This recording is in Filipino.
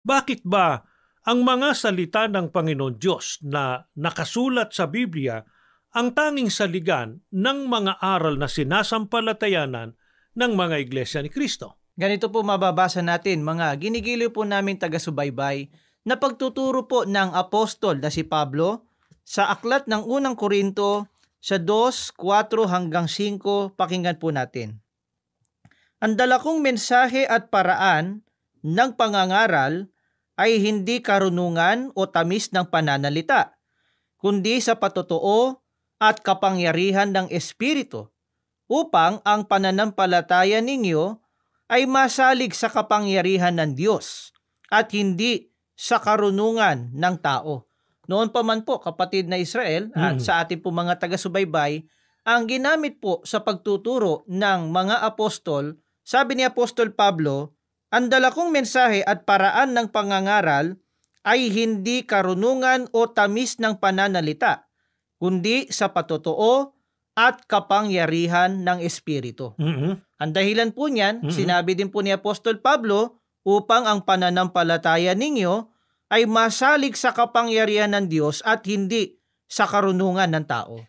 Bakit ba ang mga salita ng Panginoon Diyos na nakasulat sa Biblia ang tanging saligan ng mga aral na sinasampalatayanan ng mga iglesia ni Kristo? Ganito po mababasa natin, mga ginigiliw po naming taga-subaybay, na pagtuturo po ng apostol na si Pablo sa aklat ng unang Korinto sa 2:4 hanggang 5, pakinggan po natin. Ang dala kong mensahe at paraan ng pangangaral ay hindi karunungan o tamis ng pananalita, kundi sa patotoo at kapangyarihan ng Espiritu, upang ang pananampalataya ninyo ay masalig sa kapangyarihan ng Diyos at hindi sa karunungan ng tao. Noon pa man po, kapatid na Israel, at sa ating po mga taga-subaybay, ang ginamit po sa pagtuturo ng mga apostol, sabi ni Apostol Pablo, ang dala kong mensahe at paraan ng pangangaral ay hindi karunungan o tamis ng pananalita, kundi sa patotoo at kapangyarihan ng Espiritu. Ang dahilan po niyan, sinabi din po ni Apostol Pablo, upang ang pananampalataya ninyo ay masalig sa kapangyarihan ng Diyos at hindi sa karunungan ng tao.